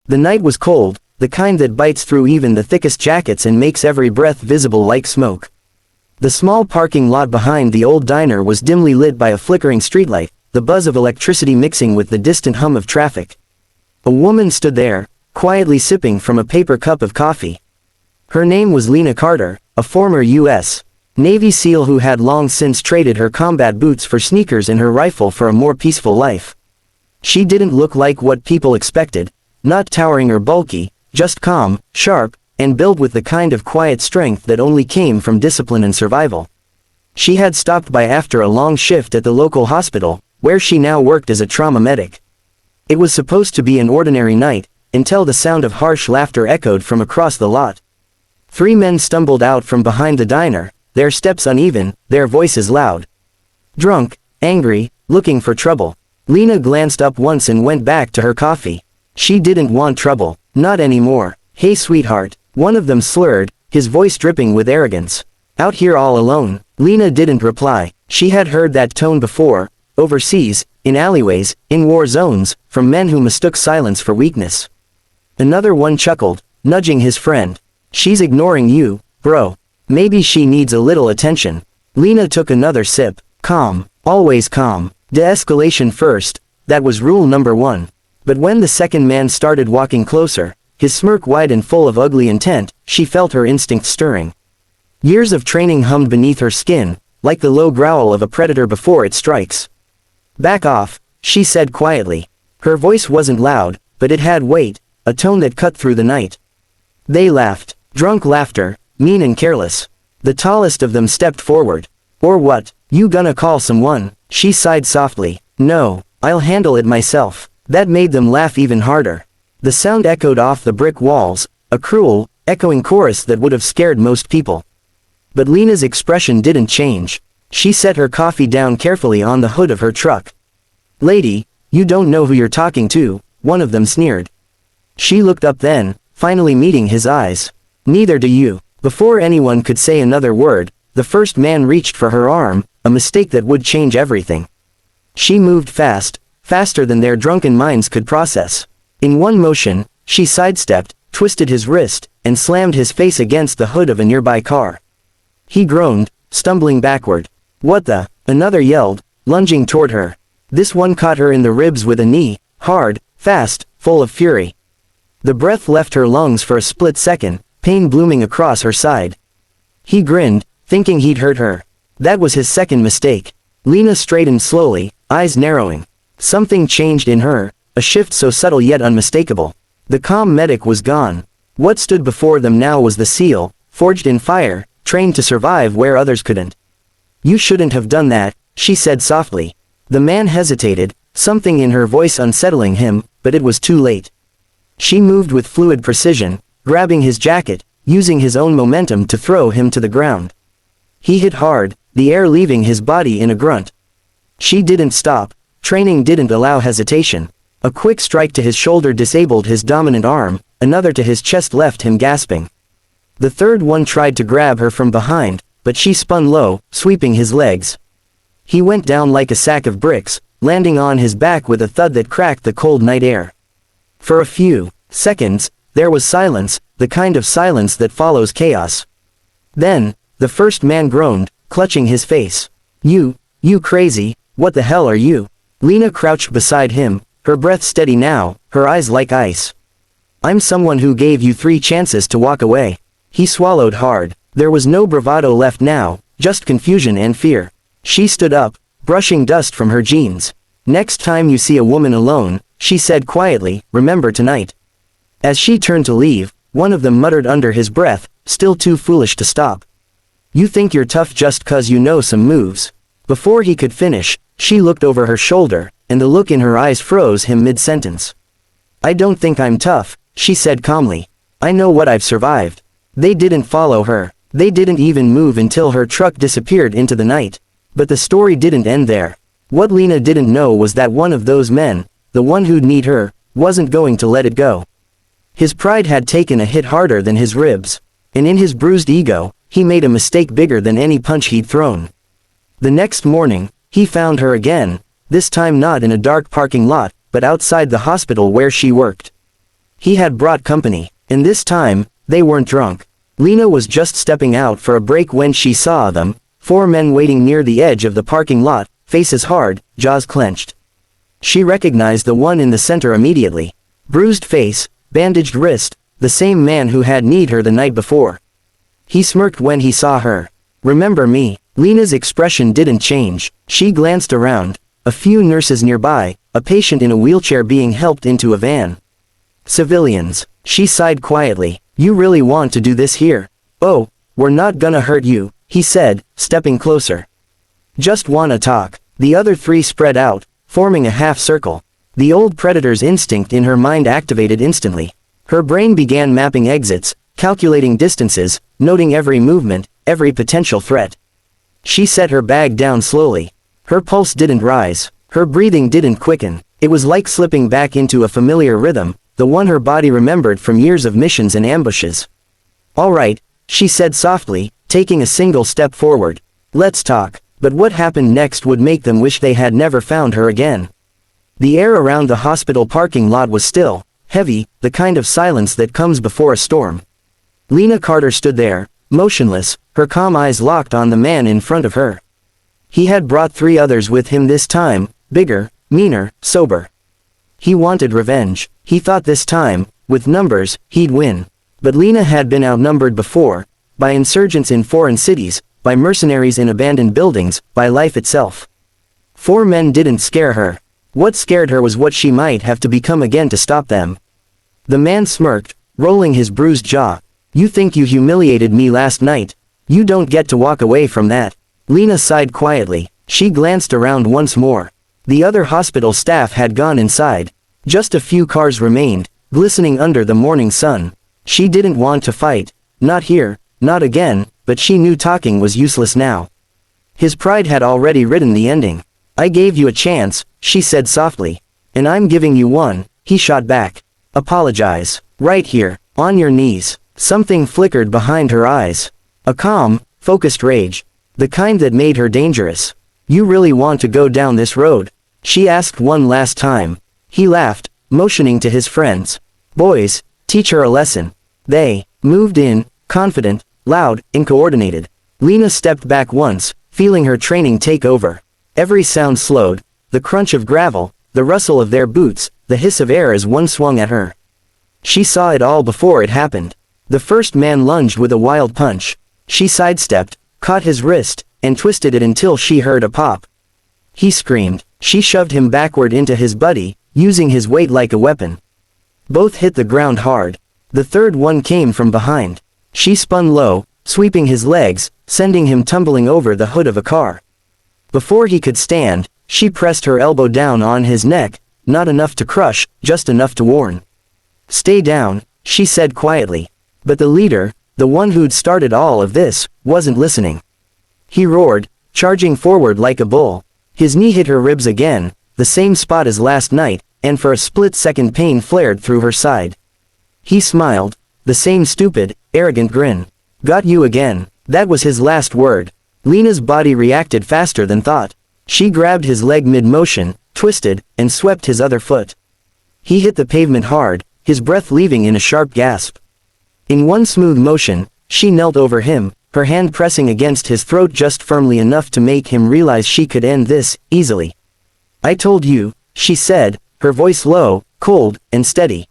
The night was cold, the kind that bites through even the thickest jackets and makes every breath visible like smoke. The small parking lot behind the old diner was dimly lit by a flickering streetlight, the buzz of electricity mixing with the distant hum of traffic. A woman stood there, quietly sipping from a paper cup of coffee. Her name was Lena Carter, a former U.S. Navy SEAL who had long since traded her combat boots for sneakers and her rifle for a more peaceful life. She didn't look like what people expected, not towering or bulky, just calm, sharp, and built with the kind of quiet strength that only came from discipline and survival. She had stopped by after a long shift at the local hospital, where she now worked as a trauma medic. It was supposed to be an ordinary night, until the sound of harsh laughter echoed from across the lot. 3 men stumbled out from behind the diner, their steps uneven, their voices loud. Drunk, angry, looking for trouble. Lena glanced up once and went back to her coffee. She didn't want trouble, not anymore. "Hey sweetheart," one of them slurred, his voice dripping with arrogance. "Out here all alone?" Lena didn't reply. She had heard that tone before, overseas, in alleyways, in war zones, from men who mistook silence for weakness. Another one chuckled, nudging his friend. "She's ignoring you, bro. Maybe she needs a little attention." Lena took another sip. Calm, always calm. De-escalation first, that was rule number 1. But when the second man started walking closer, his smirk wide and full of ugly intent, she felt her instincts stirring. Years of training hummed beneath her skin, like the low growl of a predator before it strikes. "Back off," she said quietly. Her voice wasn't loud, but it had weight, a tone that cut through the night. They laughed. Drunk laughter, mean and careless. The tallest of them stepped forward. "Or what, you gonna call someone?" She sighed softly. "No, I'll handle it myself." That made them laugh even harder. The sound echoed off the brick walls, a cruel, echoing chorus that would have scared most people. But Lena's expression didn't change. She set her coffee down carefully on the hood of her truck. "Lady, you don't know who you're talking to," one of them sneered. She looked up then, finally meeting his eyes. "Neither do you." Before anyone could say another word, the first man reached for her arm, a mistake that would change everything. She moved fast, faster than their drunken minds could process. In one motion, she sidestepped, twisted his wrist, and slammed his face against the hood of a nearby car. He groaned, stumbling backward. "What the?" another yelled, lunging toward her. This one caught her in the ribs with a knee, hard, fast, full of fury. The breath left her lungs for a split second, pain blooming across her side. He grinned, thinking he'd hurt her. That was his second mistake. Lena straightened slowly, eyes narrowing. Something changed in her, a shift so subtle yet unmistakable. The calm medic was gone. What stood before them now was the SEAL, forged in fire, trained to survive where others couldn't. "You shouldn't have done that," she said softly. The man hesitated, something in her voice unsettling him, but it was too late. She moved with fluid precision, grabbing his jacket, using his own momentum to throw him to the ground. He hit hard, the air leaving his body in a grunt. She didn't stop. Training didn't allow hesitation. A quick strike to his shoulder disabled his dominant arm, another to his chest left him gasping. The third one tried to grab her from behind, but she spun low, sweeping his legs. He went down like a sack of bricks, landing on his back with a thud that cracked the cold night air. For a few seconds, there was silence, the kind of silence that follows chaos. Then, the first man groaned, clutching his face. You crazy, what the hell are you?" Lena crouched beside him, her breath steady now, her eyes like ice. "I'm someone who gave you 3 chances to walk away." He swallowed hard. There was no bravado left now, just confusion and fear. She stood up, brushing dust from her jeans. "Next time you see a woman alone," she said quietly, "remember tonight." As she turned to leave, one of them muttered under his breath, still too foolish to stop. "You think you're tough just 'cause you know some moves." Before he could finish, she looked over her shoulder, and the look in her eyes froze him mid-sentence. "I don't think I'm tough," she said calmly. "I know what I've survived." They didn't follow her. They didn't even move until her truck disappeared into the night. But the story didn't end there. What Lena didn't know was that one of those men, the one who'd need her, wasn't going to let it go. His pride had taken a hit harder than his ribs. And in his bruised ego, he made a mistake bigger than any punch he'd thrown. The next morning, he found her again, this time not in a dark parking lot, but outside the hospital where she worked. He had brought company, and this time, they weren't drunk. Lena was just stepping out for a break when she saw them, 4 men waiting near the edge of the parking lot, faces hard, jaws clenched. She recognized the one in the center immediately. Bruised face, bandaged wrist, the same man who had kneed her the night before. He smirked when he saw her. "Remember me?" Lena's expression didn't change. She glanced around. A few nurses nearby, a patient in a wheelchair being helped into a van. Civilians. She sighed quietly. "You really want to do this here?" "Oh, we're not gonna hurt you," he said, stepping closer. "Just wanna talk." The other 3 spread out, forming a half circle. The old predator's instinct in her mind activated instantly. Her brain began mapping exits, calculating distances, noting every movement, every potential threat. She set her bag down slowly. Her pulse didn't rise. Her breathing didn't quicken. It was like slipping back into a familiar rhythm, the one her body remembered from years of missions and ambushes. "All right," she said softly, taking a single step forward. "Let's talk." But what happened next would make them wish they had never found her again. The air around the hospital parking lot was still, heavy, the kind of silence that comes before a storm. Lena Carter stood there, motionless, her calm eyes locked on the man in front of her. He had brought 3 others with him this time, bigger, meaner, sober. He wanted revenge. He thought this time, with numbers, he'd win. But Lena had been outnumbered before, by insurgents in foreign cities, by mercenaries in abandoned buildings, by life itself. 4 men didn't scare her. What scared her was what she might have to become again to stop them. The man smirked, rolling his bruised jaw. "You think you humiliated me last night? You don't get to walk away from that." Lena sighed quietly. She glanced around once more. The other hospital staff had gone inside. Just a few cars remained, glistening under the morning sun. She didn't want to fight. Not here, not again, but she knew talking was useless now. His pride had already written the ending. "I gave you a chance," she said softly. "And I'm giving you one," he shot back. "Apologize. Right here, on your knees." Something flickered behind her eyes. A calm, focused rage. The kind that made her dangerous. "You really want to go down this road?" she asked one last time. He laughed, motioning to his friends. "Boys, teach her a lesson." They moved in, confident, loud, and coordinated. Lena stepped back once, feeling her training take over. Every sound slowed, the crunch of gravel, the rustle of their boots, the hiss of air as one swung at her. She saw it all before it happened. The first man lunged with a wild punch. She sidestepped, caught his wrist, and twisted it until she heard a pop. He screamed. She shoved him backward into his buddy, using his weight like a weapon. Both hit the ground hard. The third one came from behind. She spun low, sweeping his legs, sending him tumbling over the hood of a car. Before he could stand, she pressed her elbow down on his neck, not enough to crush, just enough to warn. "Stay down," she said quietly. But the leader, the one who'd started all of this, wasn't listening. He roared, charging forward like a bull. His knee hit her ribs again, the same spot as last night, and for a split second pain flared through her side. He smiled, the same stupid, arrogant grin. "Got you again." That was his last word. Lena's body reacted faster than thought. She grabbed his leg mid-motion, twisted, and swept his other foot. He hit the pavement hard, his breath leaving in a sharp gasp. In one smooth motion, she knelt over him, her hand pressing against his throat just firmly enough to make him realize she could end this, easily. "I told you," she said, her voice low, cold, and steady.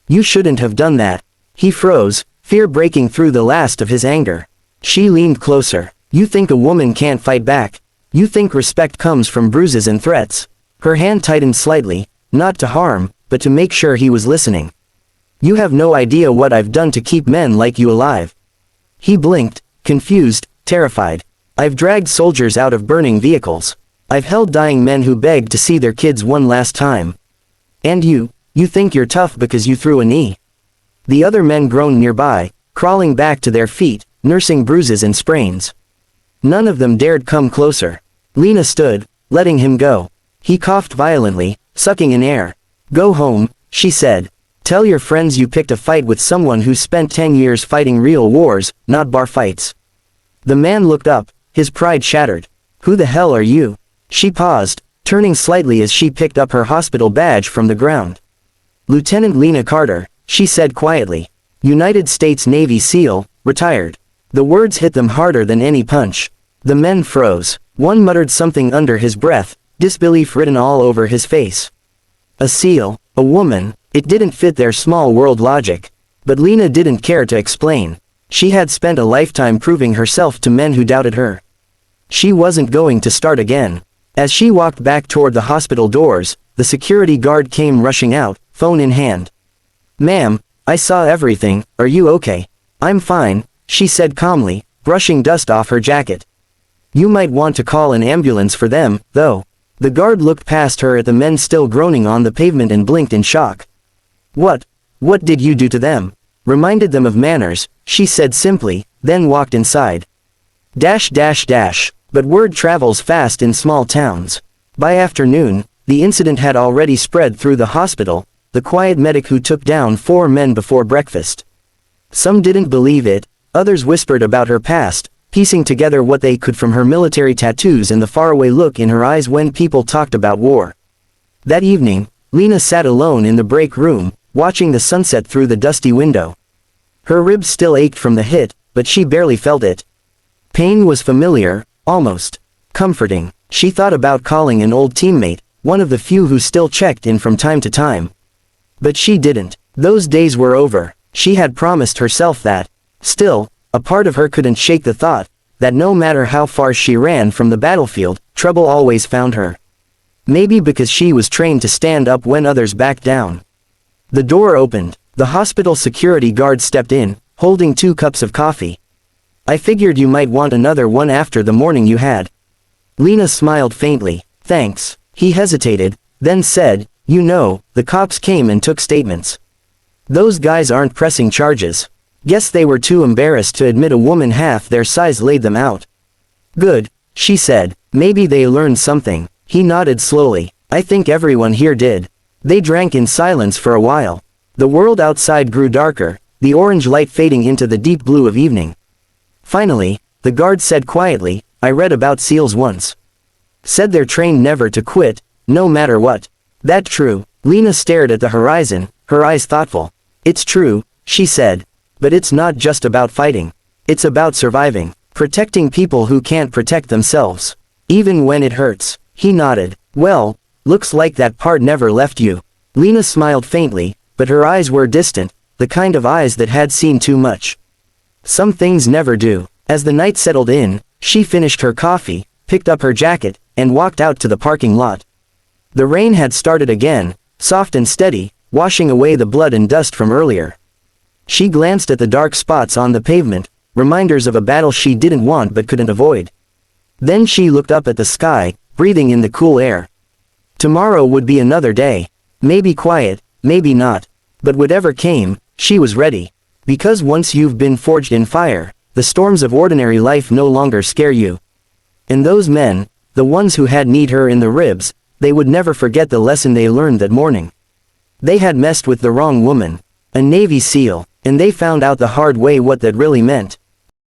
"You shouldn't have done that." He froze, fear breaking through the last of his anger. She leaned closer. "You think a woman can't fight back? You think respect comes from bruises and threats?" Her hand tightened slightly, not to harm, but to make sure he was listening. "You have no idea what I've done to keep men like you alive." He blinked, confused, terrified. "I've dragged soldiers out of burning vehicles. I've held dying men who begged to see their kids one last time. And you think you're tough because you threw a knee." The other men groaned nearby, crawling back to their feet, nursing bruises and sprains. None of them dared come closer. Lena stood, letting him go. He coughed violently, sucking in air. "Go home," she said. "Tell your friends you picked a fight with someone who spent 10 years fighting real wars, not bar fights." The man looked up, his pride shattered. "Who the hell are you?" She paused, turning slightly as she picked up her hospital badge from the ground. "Lieutenant Lena Carter," she said quietly. United States Navy SEAL, retired. The words hit them harder than any punch. The men froze. One muttered something under his breath, disbelief written all over his face. A SEAL, a woman, it didn't fit their small world logic. But Lena didn't care to explain. She had spent a lifetime proving herself to men who doubted her. She wasn't going to start again. As she walked back toward the hospital doors, the security guard came rushing out, phone in hand. "Ma'am, I saw everything, are you okay?" "I'm fine," she said calmly, brushing dust off her jacket. "You might want to call an ambulance for them, though." The guard looked past her at the men still groaning on the pavement and blinked in shock. What did you do to them?" "Reminded them of manners," she said simply, then walked inside. But word travels fast in small towns. By afternoon, the incident had already spread through the hospital, the quiet medic who took down 4 men before breakfast. Some didn't believe it, others whispered about her past, piecing together what they could from her military tattoos and the faraway look in her eyes when people talked about war. That evening, Lena sat alone in the break room, watching the sunset through the dusty window. Her ribs still ached from the hit, but she barely felt it. Pain was familiar, almost comforting. She thought about calling an old teammate, one of the few who still checked in from time to time. But she didn't. Those days were over. She had promised herself that. Still, a part of her couldn't shake the thought that no matter how far she ran from the battlefield, trouble always found her. Maybe because she was trained to stand up when others backed down. The door opened. The hospital security guard stepped in, holding 2 cups of coffee. "I figured you might want another one after the morning you had." Lena smiled faintly. "Thanks." He hesitated, then said, "You know, the cops came and took statements. Those guys aren't pressing charges. Guess they were too embarrassed to admit a woman half their size laid them out." "Good," she said. "Maybe they learned something." He nodded slowly. "I think everyone here did." They drank in silence for a while. The world outside grew darker, the orange light fading into the deep blue of evening. Finally, the guard said quietly, "I read about SEALs once. Said they're trained never to quit, no matter what." "That true?" Lena stared at the horizon, her eyes thoughtful. "It's true," she said. "But it's not just about fighting. It's about surviving. Protecting people who can't protect themselves. Even when it hurts." He nodded. "Well, looks like that part never left you." Lena smiled faintly, but her eyes were distant, the kind of eyes that had seen too much. Some things never do. As the night settled in, she finished her coffee, picked up her jacket, and walked out to the parking lot. The rain had started again, soft and steady, washing away the blood and dust from earlier. She glanced at the dark spots on the pavement, reminders of a battle she didn't want but couldn't avoid. Then she looked up at the sky, breathing in the cool air. Tomorrow would be another day. Maybe quiet, maybe not. But whatever came, she was ready. Because once you've been forged in fire, the storms of ordinary life no longer scare you. And those men, the ones who had kneed her in the ribs, they would never forget the lesson they learned that morning. They had messed with the wrong woman, a Navy SEAL, and they found out the hard way what that really meant.